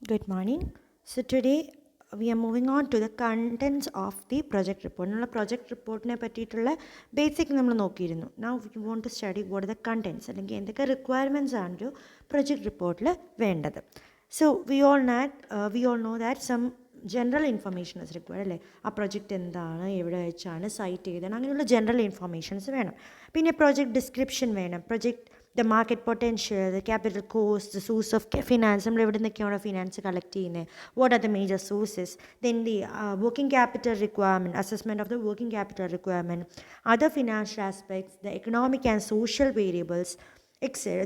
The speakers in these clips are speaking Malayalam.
Good morning. So today we are moving on to the contents of the project report. നമ്മൾ project റിപ്പോർട്ടിനെ പറ്റിയിട്ടുള്ള ബേസിക് നമ്മൾ നോക്കിയിരുന്നു. Now we want to study what are the contents അല്ലെങ്കിൽ എന്തൊക്കെ റിക്വയർമെൻറ്റ്സ് ആണ് ഒരു പ്രൊജക്ട് റിപ്പോർട്ടിൽ വേണ്ടത്. So we all know that some general information is required അല്ലേ. ആ പ്രൊജക്റ്റ് എന്താണ്, എവിടെ വെച്ചാണ്, സൈറ്റ് ചെയ്താണ്, അങ്ങനെയുള്ള ജനറൽ ഇൻഫർമേഷൻസ് വേണം. പിന്നെ പ്രൊജക്ട് ഡിസ്ക്രിപ്ഷൻ വേണം, project the market potential, the capital cost, the source of finance, നമ്മൾ എവിടെ നിന്നൊക്കെയാണോ ഫിനാൻസ് കളക്ട് ചെയ്യുന്നത്, what are the major sources, then the working capital requirement, assessment of the working capital requirement, other financial aspects, the economic and social variables,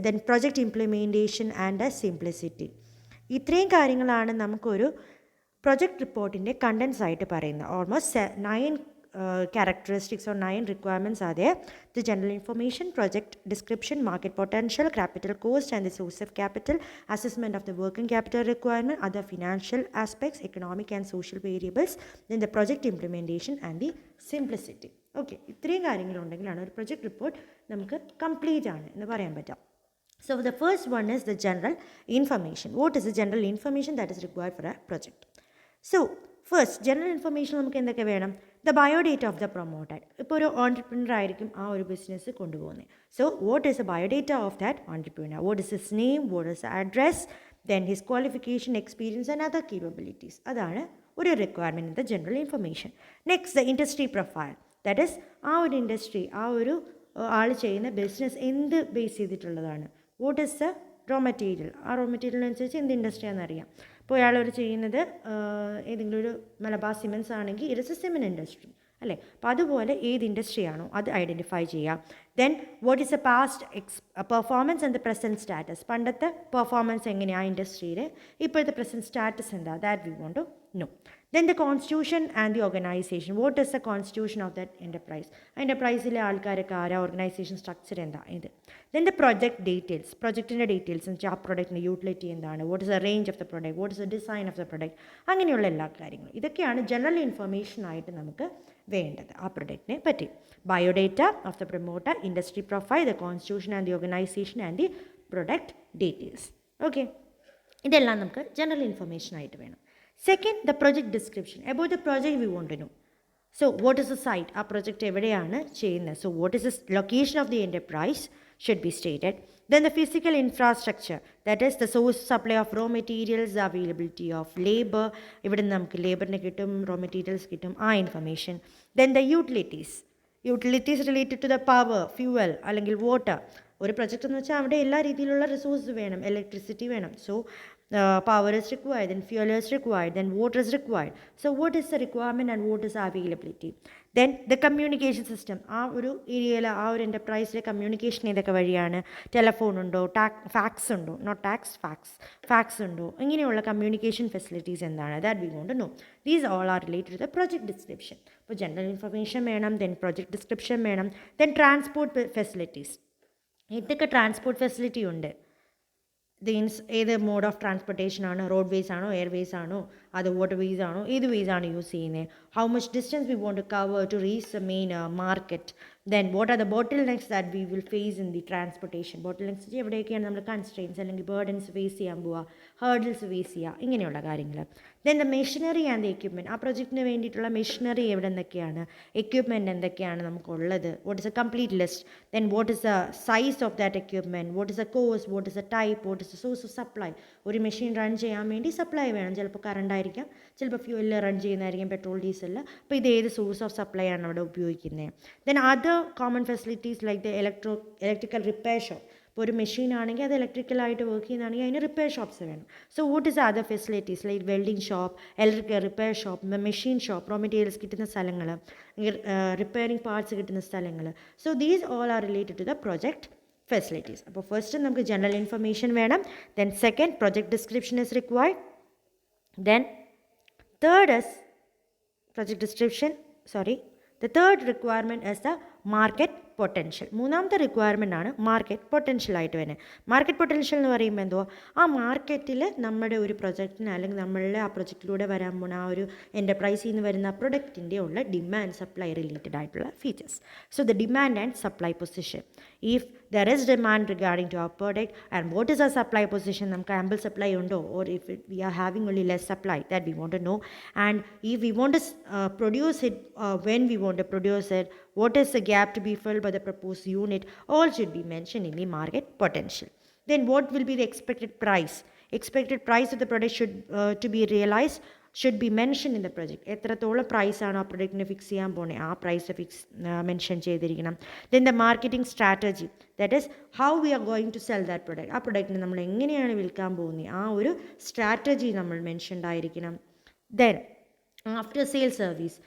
then project implementation and the simplicity. ഇത്രയും കാര്യങ്ങളാണ് നമുക്കൊരു പ്രൊജക്ട് റിപ്പോർട്ടിൻ്റെ കണ്ടൻസ് ആയിട്ട് പറയുന്നത്. Almost 9 characteristics or 9 requirements are there. The general information, project description, market potential, capital cost and the source of capital, assessment of the working capital requirement, other financial aspects, economic and social variables, then the project implementation and the simplicity. Okay, ഇത്രയും കാര്യങ്ങളുണ്ടെങ്കിലാണ് ഒരു പ്രൊജക്ട് റിപ്പോർട്ട് നമുക്ക് കംപ്ലീറ്റ് ആണ് എന്ന് പറയാൻ പറ്റാം. So the first one is the general information. What is the general information that is required for a project? So first general information നമുക്ക് എന്തൊക്കെ വേണം? The biodata of the promoter. ഇപ്പോൾ ഒരു ഓൺട്രപ്രണർ ആയിരിക്കും ആ ഒരു ബിസിനസ് കൊണ്ടുപോകുന്നത്. So what is the biodata of that entrepreneur? What is his name, what is address, then his qualification, experience and other capabilities. അതാണ് ഒരു requirement in the general information. Next the industry profile. That is ആ ഒരു ഇൻഡസ്ട്രി, ആ ഒരു ആൾ ചെയ്യുന്ന ബിസിനസ് എന്ത് ബേസ് ചെയ്തിട്ടുള്ളതാണ്. What is the raw material, ആ റോ മെറ്റീരിയലിനനുസരിച്ച് എന്ത് ഇൻഡസ്ട്രിയാണെന്ന് അറിയാം. ഇപ്പോൾ ഒരാളൊരു ചെയ്യുന്നത് ഏതെങ്കിലും ഒരു മലബാർ സിമെൻറ്റ്സ് ആണെങ്കിൽ it is a cement industry അല്ലേ. അപ്പോൾ അതുപോലെ ഏത് ഇൻഡസ്ട്രിയാണോ അത് ഐഡൻറ്റിഫൈ ചെയ്യാം. Then what is a past performance and the present status. പണ്ടത്തെ പെർഫോമൻസ് എങ്ങനെയാണ് ആ ഇൻഡസ്ട്രിയിൽ, ഇപ്പോഴത്തെ പ്രസൻറ്റ് സ്റ്റാറ്റസ് എന്താ, that we want to know. Then the constitution and the organisation. What is the constitution of that enterprise, ആ എൻ്റർപ്രൈസിലെ ആൾക്കാരൊക്കെ ആരാ, ഓർഗനൈസേഷൻ സ്ട്രക്ചർ എന്താ ഇത്. ദെൻ ദ പ്രൊജക്ട് ഡീറ്റെയിൽസ്, പ്രൊജക്റ്റിൻ്റെ ഡീറ്റെയിൽസ് എന്ന് വെച്ചാൽ ആ പ്രൊഡക്റ്റിൻ്റെ യൂട്ടിലിറ്റി എന്താണ്, what is the range of the product, what is the design of the product, അങ്ങനെയുള്ള എല്ലാ കാര്യങ്ങളും. ഇതൊക്കെയാണ് ജനറൽ ഇൻഫർമേഷൻ ആയിട്ട് നമുക്ക് വേണ്ടത് ആ പ്രൊഡക്റ്റിനെ പറ്റി. Biodata of the promoter, industry profile, the constitution and the organisation and the product details. Okay, ഇതെല്ലാം നമുക്ക് ജനറൽ ഇൻഫർമേഷൻ ആയിട്ട് വേണം. Second, the project description. About the project we want to know. So what is the site, ആ പ്രൊജക്റ്റ് എവിടെയാണ് ചെയ്യുന്നത്. So what is the location of the enterprise should be stated. Then the physical infrastructure, that is the source supply of raw materials, the availability of labor, ഇവിടെ നമുക്ക് ലേബറിന് കിട്ടും, റോ മെറ്റീരിയൽസ് കിട്ടും, ആ information. Then the utilities related to the power, fuel അല്ലെങ്കിൽ വാട്ടർ. ഒരു പ്രൊജക്റ്റ് എന്ന് വെച്ചാൽ അവിടെ എല്ലാ രീതിയിലുള്ള റിസോഴ്സ് വേണം, ഇലക്ട്രിസിറ്റി വേണം. So power is required, then fuel is required, then water is required. So what is the requirement and what is the availability? Then the communication system, ആ ഒരു ഏരിയയിൽ, ആ ഒരു എൻ്റർപ്രൈസിലെ കമ്മ്യൂണിക്കേഷൻ ഏതൊക്കെ വഴിയാണ്, ടെലഫോൺ ഉണ്ടോ, ഫാക്സ് ഉണ്ടോ, നോട്ട് ടാക്സ്, ഫാക്സ് ഉണ്ടോ, ഇങ്ങനെയുള്ള കമ്മ്യൂണിക്കേഷൻ ഫെസിലിറ്റീസ് എന്താണ്, that we want to know. These all are related to the project description. ഇപ്പോൾ ജനറൽ ഇൻഫർമേഷൻ വേണം, ദെൻ പ്രൊജക്ട് ഡിസ്ക്രിപ്ഷൻ വേണം, ദെൻ ട്രാൻസ്പോർട്ട് ഫെസിലിറ്റീസ്. ഇതൊക്കെ ട്രാൻസ്പോർട്ട് ഫെസിലിറ്റി ഉണ്ട്. ഏത് മോഡ് ഓഫ് ട്രാൻസ്പോർട്ടേഷൻ ആണ്, റോഡ് വേസ് ആണോ, എയർവേസ് ആണോ, അത് വാട്ടർ വേസ് ആണോ, ഏത് വേസ് ആണ് യൂസ് ചെയ്യുന്നത്, how much distance we want to cover to reach the main market, then what are the bottlenecks that we will face in the transportation. Bottlenecks എവിടെയൊക്കെയാണ് നമ്മൾ കൺസ്ട്രെയിൻസ് അല്ലെങ്കിൽ ബേർഡൻസ് ഫേസ് ചെയ്യാൻ പോവുക, ഹേർഡിൽസ് ഫേസ് ചെയ്യുക, ഇങ്ങനെയുള്ള കാര്യങ്ങൾ. Then the machinery and the equipment, ആ പ്രൊജക്റ്റിന് വേണ്ടിയിട്ടുള്ള മെഷീനറി എവിടെ നിന്നൊക്കെയാണ്, എക്യുപ്മെൻറ്റ് എന്തൊക്കെയാണ് നമുക്കുള്ളത്, what is A complete list. Then what is the size of that equipment, what is the cost, what is the type, what is the source of supply. ഒരു മെഷീൻ റൺ ചെയ്യാൻ വേണ്ടി സപ്ലൈ വേണം, ചിലപ്പോൾ കറണ്ട് ആയിരിക്കാം, ചിലപ്പോൾ ഫ്യൂവലിൽ റൺ ചെയ്യുന്നതായിരിക്കും, പെട്രോൾ ഡീസലിൽ. അപ്പോൾ ഇത് ഏത് സോഴ്സ് ഓഫ് സപ്ലൈ ആണ് അവിടെ ഉപയോഗിക്കുന്നത്. Then other common facilities like the electrical repair shop. ഇപ്പോൾ ഒരു മെഷീൻ ആണെങ്കിൽ അത് ഇലക്ട്രിക്കലായിട്ട് വർക്ക് ചെയ്യുന്നതാണെങ്കിൽ അതിന് റിപ്പയർ ഷോപ്സ് വേണം. So what is other facilities like welding shop, electrical repair shop, machine shop, raw materials കിട്ടുന്ന സ്ഥലങ്ങൾ, റിപ്പയറിംഗ് പാർട്സ് കിട്ടുന്ന സ്ഥലങ്ങൾ. So these all are related to the project facilities. അപ്പോൾ ഫസ്റ്റ് നമുക്ക് ജനറൽ ഇൻഫർമേഷൻ വേണം. Then second, project description is required. Then third is project description, the third requirement is the market potential. മൂന്നാമത്തെ റിക്വയർമെൻ്റ് ആണ് മാർക്കറ്റ് പൊട്ടൻഷ്യൽ ആയിട്ട് വരുന്നത്. മാർക്കറ്റ് പൊട്ടൻഷ്യൽ എന്ന് പറയുമ്പോൾ എന്തോ, ആ മാർക്കറ്റിൽ നമ്മുടെ ഒരു പ്രൊജക്റ്റിന് അല്ലെങ്കിൽ നമ്മളുടെ ആ പ്രൊജക്റ്റിലൂടെ വരാൻ പോകുന്ന ആ ഒരു എൻ്റർപ്രൈസിൽ നിന്ന് വരുന്ന പ്രൊഡക്റ്റിൻ്റെ ഉള്ള ഡിമാൻഡ് സപ്ലൈ റിലേറ്റഡ് ആയിട്ടുള്ള features. So the demand and supply position. If there is demand regarding to our product and what is our supply position, നമുക്ക് ample supply ഉണ്ടോ, or if we are having only less supply, that we want to know. And if we want to produce it, when we want to produce it, what is the gap to be filled by the proposed unit, all should be mentioned in the market potential. Then what will be the expected price? Expected price of the product should to be realized should be mentioned in the project. എത്രത്തോളം പ്രൈസാണ് ആ പ്രൊഡക്റ്റിന് ഫിക്സ് ചെയ്യാൻ പോണേ, ആ പ്രൈസ് മെൻഷൻ ചെയ്തിരിക്കണം. Then the marketing strategy, that is how we are going to sell that product. ആ പ്രൊഡക്റ്റിന് നമ്മൾ എങ്ങനെയാണ് വിൽക്കാൻ പോകുന്നത്, ആ ഒരു സ്ട്രാറ്റജി നമ്മൾ മെൻഷൻഡ് ആയിരിക്കണം. ദെൻ ആഫ്റ്റർ സെയിൽ സർവീസ്,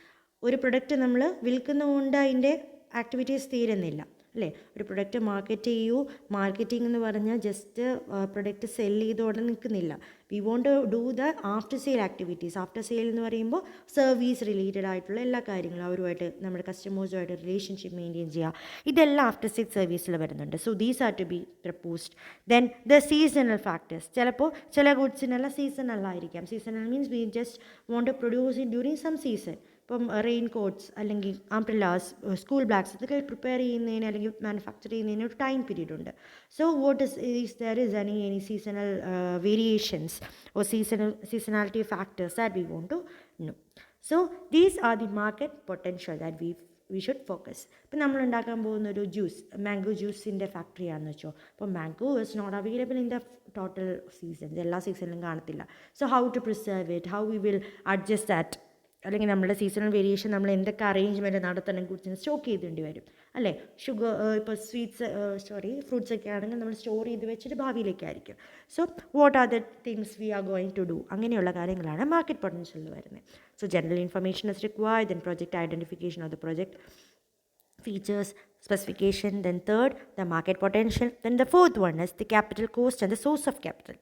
ഒരു പ്രൊഡക്റ്റ് നമ്മൾ വിൽക്കുന്നതുകൊണ്ട് അതിൻ്റെ ആക്ടിവിറ്റീസ് തീരുന്നില്ല അല്ലേ. ഒരു പ്രൊഡക്റ്റ് മാർക്കറ്റ് ചെയ്യൂ, മാർക്കറ്റിംഗ് എന്ന് പറഞ്ഞാൽ ജസ്റ്റ് പ്രൊഡക്റ്റ് സെൽ ചെയ്തോടെ നിൽക്കുന്നില്ല. We want to do the after sale activities. After sale എന്ന് പറയുമ്പോൾ സർവീസ് റിലേറ്റഡ് ആയിട്ടുള്ള എല്ലാ കാര്യങ്ങളും, അവരുമായിട്ട് നമ്മുടെ കസ്റ്റമേഴ്സുമായിട്ട് റിലേഷൻഷിപ്പ് മെയിൻറ്റെയിൻ ചെയ്യുക, ഇതെല്ലാം ആഫ്റ്റർ സെയിൽ സർവീസിൽ വരുന്നുണ്ട്. So these are to be proposed. Then the seasonal factors, ചിലപ്പോൾ ചില ഗുഡ്സിനെല്ലാം സീസണൽ ആയിരിക്കാം. Seasonal means we just want to produce in during some season. ഇപ്പം റെയിൻ കോട്ട്സ് അല്ലെങ്കിൽ അംബ്രല്ലാസ്, സ്കൂൾ ബാഗ്സ്, ഇതൊക്കെ പ്രിപ്പയർ ചെയ്യുന്നതിന് അല്ലെങ്കിൽ മാനുഫാക്ചർ ചെയ്യുന്നതിന് ഒരു ടൈം പീരീഡ് ഉണ്ട്. So what is there is any seasonal variations or seasonality factors that we want to know. So these are the market potential that we should focus. ഇപ്പം നമ്മൾ ഉണ്ടാക്കാൻ പോകുന്ന ഒരു ജ്യൂസ്, മാംഗോ ജ്യൂസിൻ്റെ ഫാക്ടറിയാണെന്ന് വെച്ചോ. അപ്പോൾ mango is not available in the total seasons, എല്ലാ സീസണിലും കാണത്തില്ല. So how to preserve it, how we will adjust that, അല്ലെങ്കിൽ നമ്മുടെ സീസണൽ വേരിയേഷൻ നമ്മൾ എന്തൊക്കെ അറേഞ്ച്മെൻറ്റ് നടത്തണം, ഗുഡ്സിന് സ്റ്റോക്ക് ചെയ്തേണ്ടി വരും അല്ലേ. ഷുഗർ ഇപ്പോൾ ഫ്രൂട്ട്സ് ഒക്കെ ആണെങ്കിൽ നമ്മൾ സ്റ്റോർ ചെയ്ത് വെച്ചിട്ട് ഭാവിയിലേക്കായിരിക്കും. So what are the things we are going to do, അങ്ങനെയുള്ള കാര്യങ്ങളാണ് മാർക്കറ്റ് പൊട്ടൻഷ്യലിൽ വരുന്നത്. So general information is required, then project identification of the project features, specification, then third the market potential, then the fourth one is the capital cost and the source of capital.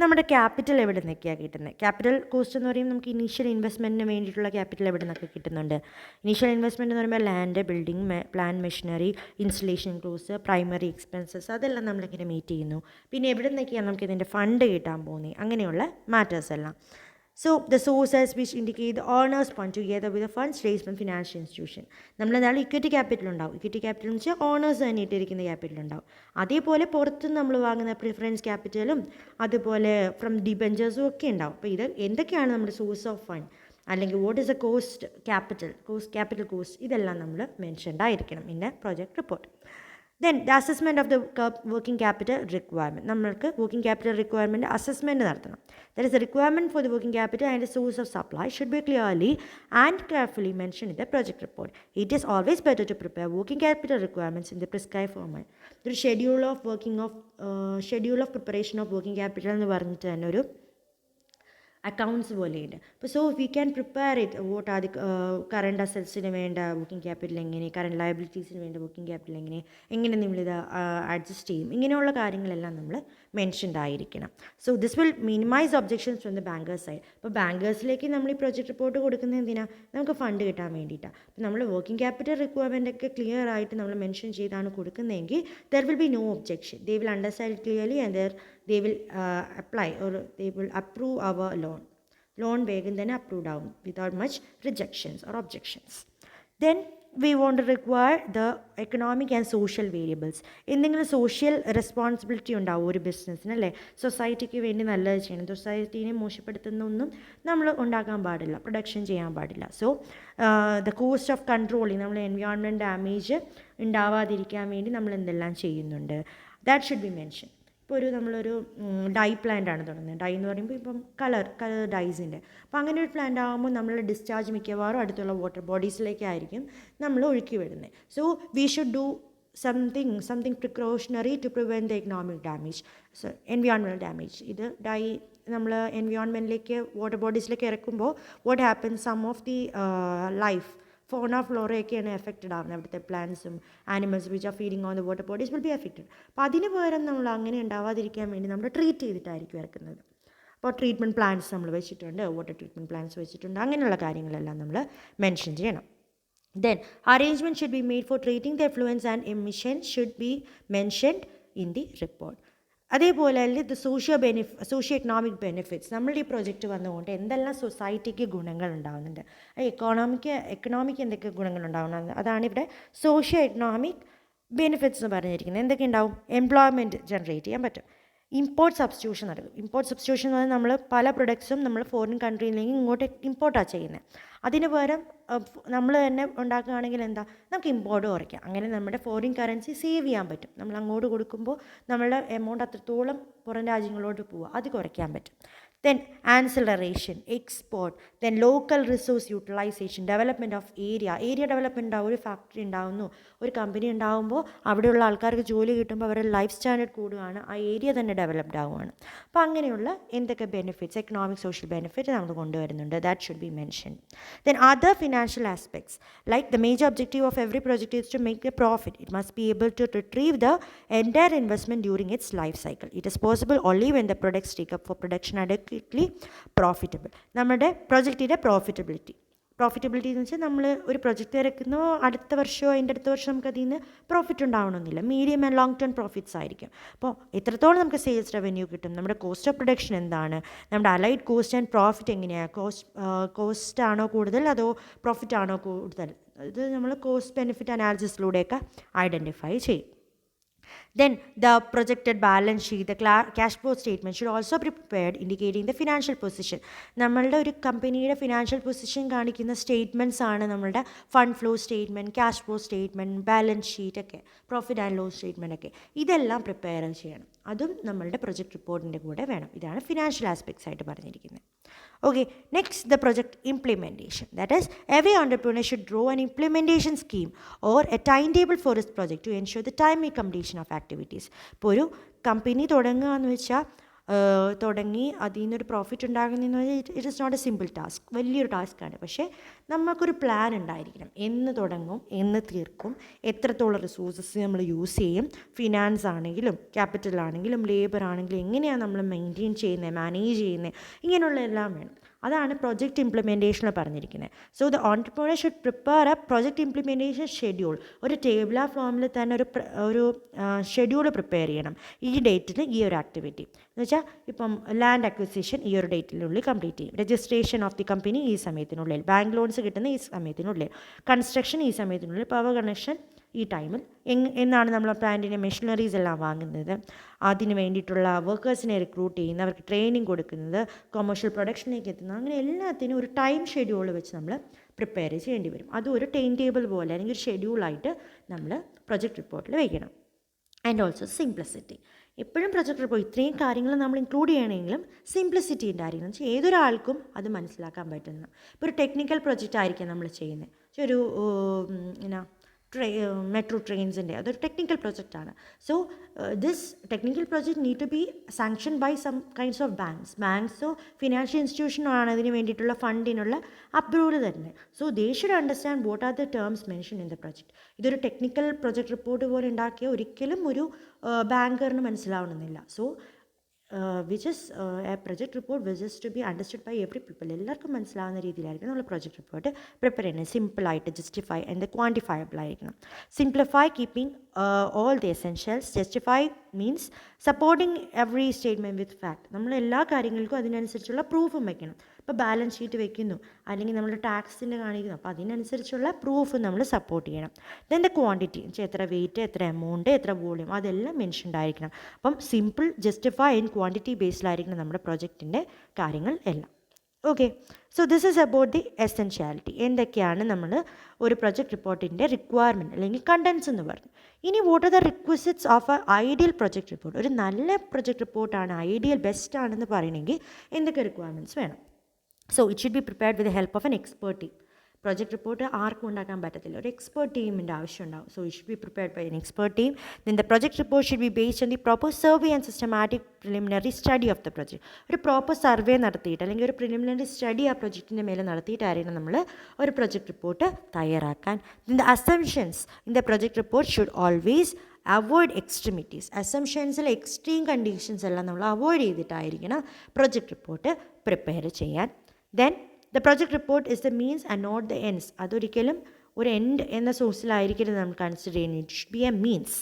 നമ്മുടെ ക്യാപിറ്റൽ എവിടെ നിന്നൊക്കെയാണ് കിട്ടുന്നത്? ക്യാപിറ്റൽ കോസ്റ്റ് എന്ന് പറയുമ്പോൾ നമുക്ക് ഇനീഷ്യൽ ഇൻവെസ്റ്റ്മെൻറ്റിന് വേണ്ടിയിട്ടുള്ള ക്യാപിറ്റൽ എവിടെ നിന്നൊക്കെ കിട്ടുന്നുണ്ട്? ഇനീഷ്യൽ ഇൻവെസ്റ്റ്മെൻറ്റ് എന്ന് പറയുമ്പോൾ land, building, plan, machinery, installation cost, primary expenses, അതെല്ലാം നമ്മളിങ്ങനെ മീറ്റ് ചെയ്യുന്നു. പിന്നെ എവിടെ നിന്നൊക്കെയാണ് നമുക്ക് ഇതിൻ്റെ ഫണ്ട് കിട്ടാൻ പോകുന്നത്, അങ്ങനെയുള്ള മാറ്റേഴ്സ് എല്ലാം. So the sources which indicate the owners fund together with the funds raised from financial institution. നമ്മളെന്തായാലും ഇക്വിറ്റി ക്യാപിറ്റൽ ഉണ്ടാവും. ഇക്വിറ്റി ക്യാപിറ്റൽ എന്ന് വെച്ചാൽ ഓണേഴ്സ് തന്നെ ഇട്ടിരിക്കുന്ന ക്യാപിറ്റൽ ഉണ്ടാവും. അതേപോലെ പുറത്തുനിന്ന് നമ്മൾ വാങ്ങുന്ന പ്രിഫറൻസ് ക്യാപിറ്റലും അതുപോലെ ഫ്രം ഡിബെഞ്ചേഴ്സും ഒക്കെ ഉണ്ടാവും. അപ്പോൾ ഇത് എന്തൊക്കെയാണ് നമ്മുടെ സോഴ്സ് ഓഫ് ഫണ്ട്, അല്ലെങ്കിൽ what is A capital cost, ഇതെല്ലാം നമ്മൾ മെൻഷൻഡ് ആയിരിക്കണം in A project report. Then the assessment of the working capital requirement. നമ്മൾക്ക് working capital requirement assessment നടത്തണം. There is a requirement for the working capital and the source of supply should be clearly and carefully mentioned in the project report. It is always better to prepare working capital requirements in the prescribed format. The schedule of preparation of working capital എന്ന് പറഞ്ഞിട്ട് തന്നെ ഒരു അക്കൗണ്ട്സ് പോലെയുണ്ട്. അപ്പോൾ so we can prepare it, vote ആദ്യ കറണ്ട് അസറ്റ്സിന് വേണ്ട വർക്കിംഗ് ക്യാപിറ്റൽ എങ്ങനെ, കറണ്ട് ലയബിലിറ്റീസിന് വേണ്ട വർക്കിംഗ് ക്യാപിറ്റൽ എങ്ങനെ നമ്മളിത് അഡ്ജസ്റ്റ് ചെയ്യും, ഇങ്ങനെയുള്ള കാര്യങ്ങളെല്ലാം നമ്മൾ മെൻഷൻഡ് ആയിരിക്കണം. So this will minimise objections from the bankers side. അപ്പോൾ ബാങ്കേഴ്സിലേക്ക് നമ്മൾ ഈ പ്രൊജക്ട് റിപ്പോർട്ട് കൊടുക്കുന്നത് എന്തിനാണ്? നമുക്ക് ഫണ്ട് കിട്ടാൻ വേണ്ടിയിട്ടാണ്. അപ്പോൾ നമ്മൾ വർക്കിംഗ് ക്യാപിറ്റൽ റിക്വയർമെൻ്റ് ഒക്കെ ക്ലിയർ ആയിട്ട് നമ്മൾ മെൻഷൻ ചെയ്താണ് കൊടുക്കുന്നതെങ്കിൽ there will be no objection. They will understand it clearly and they will apply or they will approve our loan വേഗം തന്നെ approved ആവും without much rejections or objections. Then we want to require the economic and social variables. എന്തെങ്കിലും സോഷ്യൽ റെസ്പോൺസിബിലിറ്റി ഉണ്ടാവും ഒരു ബിസിനസ്സിന് അല്ലേ. സൊസൈറ്റിക്ക് വേണ്ടി നല്ലത് ചെയ്യണം, സൊസൈറ്റീനെ മോശപ്പെടുത്തുന്ന ഒന്നും നമ്മൾ ഉണ്ടാക്കാൻ പാടില്ല, പ്രൊഡക്ഷൻ ചെയ്യാൻ പാടില്ല. So the cost of controlling, നമ്മൾ എൻവയോൺമെൻറ്റ് ഡാമേജ് ഉണ്ടാവാതിരിക്കാൻ വേണ്ടി നമ്മൾ എന്തെല്ലാം ചെയ്യുന്നുണ്ട്, ദാറ്റ് ഷുഡ് ബി മെൻഷൻ. ഇപ്പോൾ നമ്മളൊരു ഡൈ പ്ലാന്റ് ആണ് തുടങ്ങുന്നത്. ഡൈ എന്ന് പറയുമ്പോൾ ഇപ്പം കളർ ഡൈസിൻ്റെ. അപ്പോൾ അങ്ങനെ ഒരു പ്ലാന്റ് ആകുമ്പോൾ നമ്മൾ ഡിസ്ചാർജ് മിക്കവാറും അടുത്തുള്ള വാട്ടർ ബോഡീസിലേക്കായിരിക്കും നമ്മൾ ഒഴുക്കി വിടുന്നത്. So we should do something precautionary to prevent the economic damage, environmental damage. ഇത് ഡൈ നമ്മൾ എൻവയോൺമെൻറ്റിലേക്ക് വാട്ടർ ബോഡീസിലേക്ക് ഇറക്കുമ്പോൾ what happens, some of the life fauna ഫ്ലോറയൊക്കെയാണ് എഫക്റ്റഡ് ആവുന്നത്. അവിടുത്തെ പ്ലാന്റ്സും animals which are feeding on the water bodies will be affected. അപ്പോൾ അതിന് പകരം നമ്മൾ അങ്ങനെ ഉണ്ടാവാതിരിക്കാൻ വേണ്ടി നമ്മൾ ട്രീറ്റ് ചെയ്തിട്ടായിരിക്കും ഇറക്കുന്നത്. അപ്പോൾ ട്രീറ്റ്മെൻറ്റ് പ്ലാന്റ്സ് നമ്മൾ വെച്ചിട്ടുണ്ട്, വാട്ടർ ട്രീറ്റ്മെൻറ്റ് പ്ലാന്റ്സ് വെച്ചിട്ടുണ്ട്, അങ്ങനെയുള്ള കാര്യങ്ങളെല്ലാം നമ്മൾ മെൻഷൻ ചെയ്യണം. Then arrangement should be made for treating the effluents and emission should be mentioned in the report. അതേപോലെ അല്ലേ ഇത് സോഷ്യോ എക്കണോമിക് ബെനിഫിറ്റ്സ്. നമ്മളുടെ ഈ പ്രൊജക്റ്റ് വന്നുകൊണ്ട് എന്തെല്ലാം സൊസൈറ്റിക്ക് ഗുണങ്ങൾ ഉണ്ടാകുന്നുണ്ട്, എക്കണോമിക്ക് എന്തൊക്കെ ഗുണങ്ങൾ ഉണ്ടാകുന്നത്, അതാണ് ഇവിടെ സോഷ്യോ എക്കണോമിക് ബെനിഫിറ്റ്സ് എന്ന് പറഞ്ഞിരിക്കുന്നത് എന്തൊക്കെ ഉണ്ടാവും? എംപ്ലോയ്മെൻറ്റ് ജനറേറ്റ് ചെയ്യാൻ പറ്റും. ഇമ്പോർട്ട് സബ്സ്റ്റിറ്റ്യൂഷൻ നടക്കും. ഇമ്പോർട്ട് സബ്സ്റ്റിറ്റ്യൂഷൻ എന്ന് പറഞ്ഞാൽ നമ്മൾ പല പ്രൊഡക്ട്സും നമ്മൾ ഫോറിൻ കൺട്രിയിലേക്ക് ഇങ്ങോട്ട് ഇമ്പോർട്ടാണ് ചെയ്യുന്നത്. അതിന് പകരം നമ്മൾ തന്നെ ഉണ്ടാക്കുകയാണെങ്കിൽ എന്താ, നമുക്ക് ഇമ്പോർട്ട് കുറയ്ക്കാം. അങ്ങനെ നമ്മുടെ ഫോറിൻ കറൻസി സേവ് ചെയ്യാൻ പറ്റും. നമ്മൾ അങ്ങോട്ട് കൊടുക്കുമ്പോൾ നമ്മളുടെ എമൗണ്ട് അത്രത്തോളം പുറം രാജ്യങ്ങളോട്ട് പോവുക, അത് കുറയ്ക്കാൻ പറ്റും. Then ancillation, export, then local resource utilization, development of area development ഉണ്ടാവും. ഒരു ഫാക്ടറി ഉണ്ടാവുന്നു, ഒരു കമ്പനി ഉണ്ടാകുമ്പോൾ അവിടെയുള്ള ആൾക്കാർക്ക് ജോലി കിട്ടുമ്പോൾ അവരുടെ ലൈഫ് സ്റ്റാൻഡേർഡ് കൂടുകയാണ്, ആ ഏരിയ തന്നെ ഡെവലപ്ഡ് ആവുകയാണ്. അപ്പോൾ അങ്ങനെയുള്ള എന്തൊക്കെ ബെനിഫിറ്റ്സ്, എക്കണോമിക് സോഷ്യൽ ബെനിഫിറ്റ് നമ്മൾ കൊണ്ടുവരുന്നുണ്ട്, that should be mention. Then other financial aspects like the major objective of every project is to make a profit. It must be able to retrieve the entire investment during its life cycle. It is possible only when the products take up for production profitable. നമ്മുടെ പ്രൊജക്റ്റിൻ്റെ പ്രോഫിറ്റബിലിറ്റി എന്ന് വെച്ചാൽ നമ്മൾ ഒരു പ്രൊജക്റ്റ് ഇറക്കുന്നു, അടുത്ത വർഷമോ അതിൻ്റെ അടുത്ത വർഷം നമുക്ക് അതിൽ നിന്ന് പ്രോഫിറ്റ് ഉണ്ടാവണമെന്നില്ല. Medium and long term profits ആയിരിക്കും. അപ്പോൾ എത്രത്തോളം നമുക്ക് സെയിൽസ് റവന്യൂ കിട്ടും, നമ്മുടെ കോസ്റ്റ് ഓഫ് പ്രൊഡക്ഷൻ എന്താണ്, നമ്മുടെ അലൈഡ് കോസ്റ്റ് ആൻഡ് പ്രോഫിറ്റ് എങ്ങനെയാണ്, കോസ്റ്റ് ആണോ കൂടുതൽ അതോ പ്രോഫിറ്റ് ആണോ കൂടുതൽ, ഇത് നമ്മൾ കോസ്റ്റ് ബെനിഫിറ്റ് അനാലിസിസിലൂടെയൊക്കെ ഐഡൻറ്റിഫൈ ചെയ്യും. Then the projected balance sheet, the cash flow statement should also be prepared indicating the financial position. നമ്മളുടെ ഒരു കമ്പനിയുടെ ഫിനാൻഷ്യൽ പൊസിഷൻ കാണിക്കുന്ന സ്റ്റേറ്റ്മെൻറ്റ്സ് ആണ് നമ്മളുടെ fund flow statement, cash flow statement, balance sheet ഒക്കെ, പ്രോഫിറ്റ് ആൻഡ് ലോസ് സ്റ്റേറ്റ്മെൻറ്റ് ഒക്കെ, ഇതെല്ലാം പ്രിപ്പയർ ചെയ്യണം. അതും നമ്മളുടെ പ്രൊജക്ട് റിപ്പോർട്ടിൻ്റെ കൂടെ വേണം. ഇതാണ് ഫിനാൻഷ്യൽ ആസ്പെക്ട്സ് ആയിട്ട് പറഞ്ഞിരിക്കുന്നത്. Okay, next the project implementation. That is, every entrepreneur should draw an implementation scheme or a timetable for his project to ensure the timely completion of activities. ഇപ്പോൾ ഒരു കമ്പനി തുടങ്ങുക എന്ന് വെച്ചാൽ തുടങ്ങി അതിൽ നിന്നൊരു പ്രോഫിറ്റ് ഉണ്ടാകുന്നതെന്ന് പറഞ്ഞാൽ it is not a simple task, വലിയൊരു ടാസ്ക്കാണ്. പക്ഷേ നമുക്കൊരു പ്ലാൻ ഉണ്ടായിരിക്കണം. എന്ന് തുടങ്ങും, എന്ന് തീർക്കും, എത്രത്തോളം റിസോഴ്സസ് നമ്മൾ യൂസ് ചെയ്യും, ഫിനാൻസ് ആണെങ്കിലും ക്യാപിറ്റൽ ആണെങ്കിലും ലേബർ ആണെങ്കിലും എങ്ങനെയാണ് നമ്മൾ മെയിൻറ്റെയിൻ ചെയ്യുന്നത്, മാനേജ് ചെയ്യുന്നത്, ഇങ്ങനെയുള്ള എല്ലാം വേണം. അതാണ് പ്രൊജക്റ്റ് ഇംപ്ലിമെൻറ്റേഷനിൽ പറഞ്ഞിരിക്കുന്നത്. So the entrepreneur should prepare A project implementation schedule. ഒരു ടേബിൾ ആ ഫോമിൽ തന്നെ ഒരു ഷെഡ്യൂൾ പ്രിപ്പയർ ചെയ്യണം. ഈ ഡേറ്റിൽ ഈ ഒരു ആക്ടിവിറ്റി എന്ന് വെച്ചാൽ ഇപ്പം ലാൻഡ് അക്വിസിഷൻ ഈ ഒരു ഡേറ്റിനുള്ളിൽ കംപ്ലീറ്റ് ചെയ്യും, രജിസ്ട്രേഷൻ ഓഫ് ദി കമ്പനി ഈ സമയത്തിനുള്ളിൽ, ബാങ്ക് ലോൺസ് കിട്ടുന്ന ഈ സമയത്തിനുള്ളിൽ, കൺസ്ട്രക്ഷൻ ഈ സമയത്തിനുള്ളിൽ, പവർ കണക്ഷൻ ഈ ടൈമിൽ, എന്നാണ് നമ്മൾ പ്ലാന്റിൻ്റെ മെഷീനറീസ് എല്ലാം വാങ്ങുന്നത്, അതിന് വേണ്ടിയിട്ടുള്ള വർക്കേഴ്സിനെ റിക്രൂട്ട് ചെയ്യുന്നത്, അവർക്ക് ട്രെയിനിങ് കൊടുക്കുന്നത്, കൊമേഴ്ഷ്യൽ പ്രൊഡക്ഷനിലേക്ക് എത്തുന്നത്, അങ്ങനെ എല്ലാത്തിനും ഒരു ടൈം ഷെഡ്യൂൾ വെച്ച് നമ്മൾ പ്രിപ്പയർ ചെയ്യേണ്ടി വരും. അതും ഒരു ടൈം ടേബിൾ പോലെ അല്ലെങ്കിൽ ഒരു ഷെഡ്യൂളായിട്ട് നമ്മൾ പ്രൊജക്ട് റിപ്പോർട്ടിൽ വയ്ക്കണം. And also simplicity. എപ്പോഴും പ്രൊജക്ട് റിപ്പോർട്ട് ഇത്രയും കാര്യങ്ങൾ നമ്മൾ ഇൻക്ലൂഡ് ചെയ്യണമെങ്കിലും സിംപ്ലിസിറ്റി ഉണ്ടായിരിക്കണം. എന്ന് വെച്ചാൽ ഏതൊരാൾക്കും അത് മനസ്സിലാക്കാൻ പറ്റുന്ന, ഇപ്പോൾ ഒരു ടെക്നിക്കൽ പ്രൊജക്റ്റ് ആയിരിക്കും നമ്മൾ ചെയ്യുന്നത്. ഒരു എന്നാ മെട്രോ ട്രെയിൻസിൻ്റെ അതൊരു ടെക്നിക്കൽ പ്രൊജക്റ്റാണ്. So this technical project need to be sanction by some kinds of ബാങ്ക്സോ ഫിനാൻഷ്യൽ ഇൻസ്റ്റിറ്റ്യൂഷനോ ആണ് അതിന് വേണ്ടിയിട്ടുള്ള ഫണ്ടിനുള്ള അപ്രൂവൽ തരുന്നത്. So they should understand what are the terms mention in the project. ഇതൊരു ടെക്നിക്കൽ പ്രൊജക്ട് റിപ്പോർട്ട് പോലെ ഉണ്ടാക്കിയ ഒരിക്കലും ഒരു ബാങ്കറിന് മനസ്സിലാവണമെന്നില്ല. So which is a project report which is to be understood by every people. എല്ലാവർക്കും മനസ്സിലാവുന്ന രീതിയിലായിരിക്കും നമ്മൾ പ്രൊജക്ട് റിപ്പോർട്ട് പ്രിപ്പയർ ചെയ്യുന്നത്. സിമ്പിളായിട്ട് ജസ്റ്റിഫൈ ആൻഡ് ക്വാണ്ടിഫയബിൾ ആയിരിക്കണം. Simplify keeping all the essentials. Justify means supporting every statement with fact. നമ്മൾ എല്ലാ കാര്യങ്ങൾക്കും അതിനനുസരിച്ചുള്ള പ്രൂഫും വെക്കണം. ഇപ്പോൾ ബാലൻസ് ഷീറ്റ് വെക്കുന്നു അല്ലെങ്കിൽ നമ്മൾ ടാക്സിൻ്റെ കാണിക്കുന്നു, അപ്പോൾ അതിനനുസരിച്ചുള്ള പ്രൂഫ് നമ്മൾ സപ്പോർട്ട് ചെയ്യണം. ദെൻ ദ ക്വാണ്ടിറ്റി, എത്ര വെയിറ്റ്, എത്ര എമൗണ്ട്, എത്ര വോളിയം, അതെല്ലാം മെൻഷൻഡ് ആയിരിക്കണം. അപ്പം സിമ്പിൾ, ജസ്റ്റിഫൈ ആൻഡ് ക്വാണ്ടിറ്റി ബേസ്ഡിലായിരിക്കണം നമ്മുടെ പ്രൊജക്റ്റിൻ്റെ കാര്യങ്ങൾ എല്ലാം. Okay, so this is about the essentiality. എന്തൊക്കെയാണ് നമ്മൾ ഒരു പ്രൊജക്ട് റിപ്പോർട്ടിൻ്റെ റിക്വയർമെൻറ്റ് അല്ലെങ്കിൽ കണ്ടൻസ് എന്ന് പറഞ്ഞു. ഇനി what are the requisites of A ideal project report. ഒരു നല്ല പ്രൊജക്ട് റിപ്പോർട്ടാണ്, ഐഡിയൽ ബെസ്റ്റ് ആണെന്ന് പറയണമെങ്കിൽ എന്തൊക്കെ റിക്വയർമെൻറ്റ്സ് വേണം? So it should be prepared with the help of an expert team. Project report ആർക്കും ഉണ്ടാക്കാൻ പറ്റത്തില്ല, ഒരു എക്സ്പേർട്ട് ടീമിൻ്റെ ആവശ്യമുണ്ടാവും. So it should be prepared by an expert team. Then the project report should be based on the proper survey and systematic preliminary study of the project. ഒരു പ്രോപ്പർ സർവേ നടത്തിയിട്ട് അല്ലെങ്കിൽ ഒരു പ്രിലിമിനറി സ്റ്റഡി ആ പ്രൊജക്റ്റിൻ്റെ മേലെ നടത്തിയിട്ടായിരിക്കണം നമ്മൾ ഒരു പ്രൊജക്ട് റിപ്പോർട്ട് തയ്യാറാക്കാൻ. Then the assumptions in the project report should always avoid extremities. അസംഷൻസിൽ എക്സ്ട്രീം കണ്ടീഷൻസ് എല്ലാം നമ്മൾ അവോയ്ഡ് ചെയ്തിട്ടായിരിക്കണം പ്രൊജക്ട് റിപ്പോർട്ട് പ്രിപ്പയർ ചെയ്യാൻ. Then the project report is the means and not the ends. അതൊരിക്കലും ഒരു എൻഡ് എന്ന സോഴ്സിലായിരിക്കരുത് നമ്മൾ കൺസിഡർ ചെയ്യുന്നത്. It should be a means.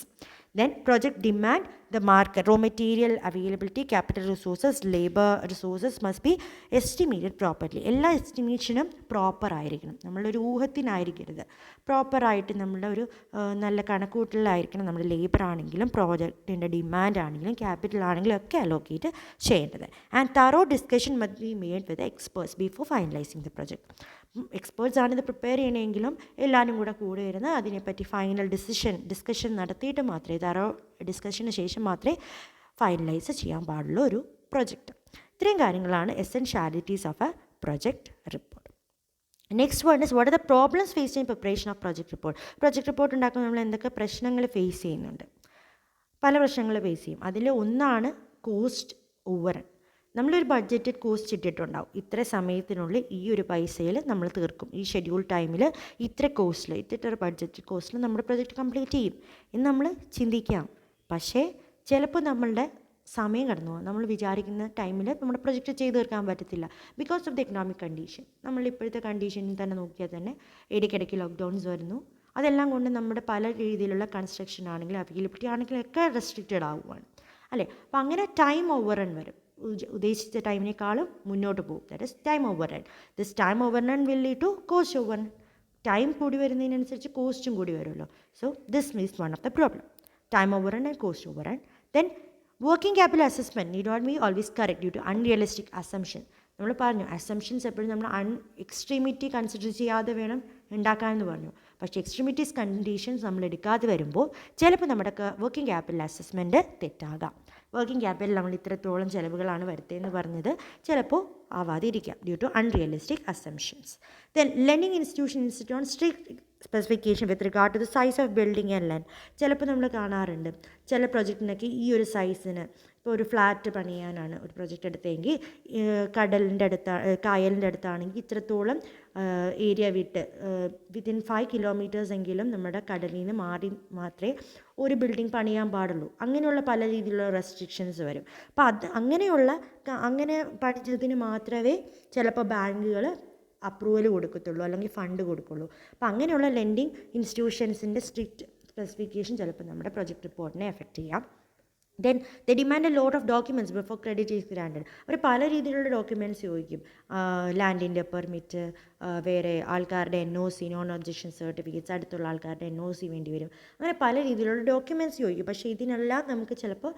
Then project demand the market, raw material availability, capital resources, labor resources must be estimated properly. എല്ലാ എസ്റ്റിമേഷനും പ്രോപ്പർ ആയിരിക്കണം, നമ്മളൊരു ഊഹത്തിനായിരിക്കരുത്. പ്രോപ്പറായിട്ട് നമ്മുടെ ഒരു നല്ല കണക്കൂട്ടലായിരിക്കണം നമ്മുടെ ലേബർ ആണെങ്കിലും പ്രോജക്റ്റിൻ്റെ ഡിമാൻഡ് ആണെങ്കിലും ക്യാപിറ്റൽ ആണെങ്കിലും ഒക്കെ അലോക്കേറ്റ് ചെയ്യേണ്ടത്. And thorough discussion must be made with experts before finalising the project. Experts ആണ് ഇത് പ്രിപ്പയർ ചെയ്യണമെങ്കിലും എല്ലാവരും കൂടെ ഇരുന്ന് അതിനെപ്പറ്റി ഫൈനൽ ഡിസ്കഷൻ നടത്തിയിട്ട് മാത്രമേ, തറോ ഡിസ്കഷന് ശേഷം മാത്രമേ ഫൈനലൈസ് ചെയ്യാൻ പാടുള്ളൂ ഒരു പ്രൊജക്റ്റ്. ഇത്രയും കാര്യങ്ങളാണ് essentialities of a project report. Next one is what are the problems faced in preparation of project report. Project report ഉണ്ടാക്കുമ്പോൾ നമ്മൾ എന്തൊക്കെ പ്രശ്നങ്ങൾ ഫേസ് ചെയ്യുന്നുണ്ട്? പല പ്രശ്നങ്ങൾ ഫേസ് ചെയ്യും. അതിൽ ഒന്നാണ് കോസ്റ്റ് ഓവറൺ. നമ്മളൊരു ബഡ്ജറ്റഡ് കോസ്റ്റ് ഇട്ടിട്ടുണ്ടാവും, ഇത്ര സമയത്തിനുള്ളിൽ ഈ ഒരു പൈസയിൽ നമ്മൾ തീർക്കും, ഈ ഷെഡ്യൂൾ ടൈമിൽ ഇത്ര കോസ്റ്റിൽ, ഇത്ര ബഡ്ജറ്റഡ് കോസ്റ്റിൽ നമ്മുടെ പ്രൊജക്റ്റ് കംപ്ലീറ്റ് ചെയ്യും എന്ന് നമ്മൾ ചിന്തിക്കാം. പക്ഷേ ചിലപ്പോൾ നമ്മളുടെ സമയം കടന്നു പോകും, നമ്മൾ വിചാരിക്കുന്ന ടൈമിൽ നമ്മുടെ പ്രൊജക്റ്റ് ചെയ്ത് തീർക്കാൻ പറ്റത്തില്ല because of the economic condition. നമ്മളിപ്പോഴത്തെ കണ്ടീഷനിൽ തന്നെ നോക്കിയാൽ തന്നെ ഇടയ്ക്കിടയ്ക്ക് ലോക്ക്ഡൗൺസ് വരുന്നു. അതെല്ലാം കൊണ്ട് നമ്മുടെ പല രീതിയിലുള്ള കൺസ്ട്രക്ഷൻ ആണെങ്കിലും അവൈലബിലിറ്റി ആണെങ്കിലും ഒക്കെ റെസ്ട്രിക്റ്റഡ് ആവുകയാണ് അല്ലേ. അപ്പോൾ അങ്ങനെ ടൈം ഓവർ വരും, ഉദ്ദേശിച്ച ടൈമിനേക്കാളും മുന്നോട്ട് പോകും. That is time over run. This time over run will lead to cost over run. Time കൂടി വരുന്നതിനനുസരിച്ച് കോസ്റ്റും കൂടി വരുമല്ലോ. So this is one of the problem, time over run and cost over run. Then working capital assessment need not be always correct due to unrealistic assumption. നമ്മൾ പറഞ്ഞു അസംഷൻസ് എപ്പോഴും നമ്മൾ എക്സ്ട്രീമിറ്റി കൺസിഡർ ചെയ്യാതെ വേണം ഉണ്ടാക്കാമെന്ന് പറഞ്ഞു. പക്ഷേ എക്സ്ട്രീമിറ്റീസ് കണ്ടീഷൻസ് നമ്മൾ എടുക്കാതെ വരുമ്പോൾ ചിലപ്പോൾ നമ്മുടെ വർക്കിംഗ് ക്യാപിറ്റൽ അസസ്മെൻറ്റ് തെറ്റാകാം. വർക്കിംഗ് ക്യാപിറ്റൽ നമ്മൾ ഇത്രത്തോളം ചിലവുകളാണ് വരുത്തതെന്ന് പറഞ്ഞത് ചിലപ്പോൾ ആവാതിരിക്കാം due to unrealistic assumptions. Then lending institution institute on strict specification with regard to the size of building and land. ചിലപ്പോൾ നമ്മൾ കാണാറുണ്ട് ചില പ്രൊജക്റ്റിനൊക്കെ ഈ ഒരു സൈസിന്, ഇപ്പോൾ ഒരു ഫ്ലാറ്റ് പണിയാനാണ് ഒരു പ്രൊജക്റ്റ് എടുത്തതെങ്കിൽ കായലിൻ്റെ അടുത്താണെങ്കിൽ ഇത്രത്തോളം ഏരിയ വിത്തിൻ 5 kilometers എങ്കിലും നമ്മുടെ കടലിൽ നിന്ന് മാറി മാത്രമേ ഒരു ബിൽഡിംഗ് പണിയാൻ പാടുള്ളൂ. അങ്ങനെയുള്ള പല രീതിയിലുള്ള റെസ്ട്രിക്ഷൻസ് വരും. അപ്പോൾ അങ്ങനെ പഠിച്ചതിന് മാത്രമേ ചിലപ്പോൾ ബാങ്കുകൾ അപ്രൂവൽ കൊടുക്കത്തുള്ളൂ അല്ലെങ്കിൽ ഫണ്ട് കൊടുക്കുള്ളൂ. അപ്പോൾ അങ്ങനെയുള്ള ലെൻഡിങ് ഇൻസ്റ്റിറ്റ്യൂഷൻസിൻ്റെ സ്ട്രിക്റ്റ് സ്പെസിഫിക്കേഷൻ ചിലപ്പോൾ നമ്മുടെ പ്രൊജക്റ്റ് റിപ്പോർട്ടിനെ എഫക്റ്റ് ചെയ്യാം. Then the demand a lot of documents before credit is granted. അവർ പല രീതിയിലുള്ള ഡോക്യുമെൻറ്റ്സ് ചോദിക്കും, ലാൻഡിൻ്റെ പെർമിറ്റ്, വേറെ ആൾക്കാരുടെ NOC നോൺ ഒബ്ജക്ഷൻ സർട്ടിഫിക്കറ്റ്സ്, അടുത്തുള്ള ആൾക്കാരുടെ NOC വേണ്ടി വരും. അങ്ങനെ പല രീതിയിലുള്ള ഡോക്യുമെൻറ്റ്സ് ചോദിക്കും. പക്ഷേ ഇതിനെല്ലാം നമുക്ക് ചിലപ്പോൾ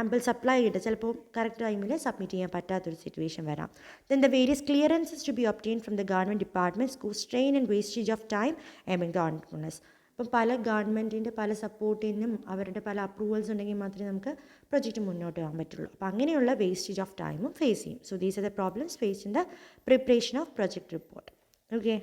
ആമ്പിൾ സപ്ലൈ ചെയ്തിട്ട് ചിലപ്പോൾ കറക്റ്റ് ടൈമിൽ സബ്മിറ്റ് ചെയ്യാൻ പറ്റാത്തൊരു സിറ്റുവേഷൻ വരാം. Then the various clearances to be obtain from the government departments cause strain and wastage of time among the entrepreneurs. അപ്പം പല ഗവൺമെൻറ്റിൻ്റെ പല സപ്പോർട്ടിനും അവരുടെ പല അപ്രൂവൽസ് ഉണ്ടെങ്കിൽ മാത്രമേ നമുക്ക് പ്രൊജക്റ്റ് മുന്നോട്ട് പോകാൻ പറ്റുള്ളൂ. അപ്പോൾ അങ്ങനെയുള്ള വേസ്റ്റേജ് ഓഫ് ടൈമും ഫേസ് ചെയ്യും. So these are the problems faced in the preparation of project report. Okay.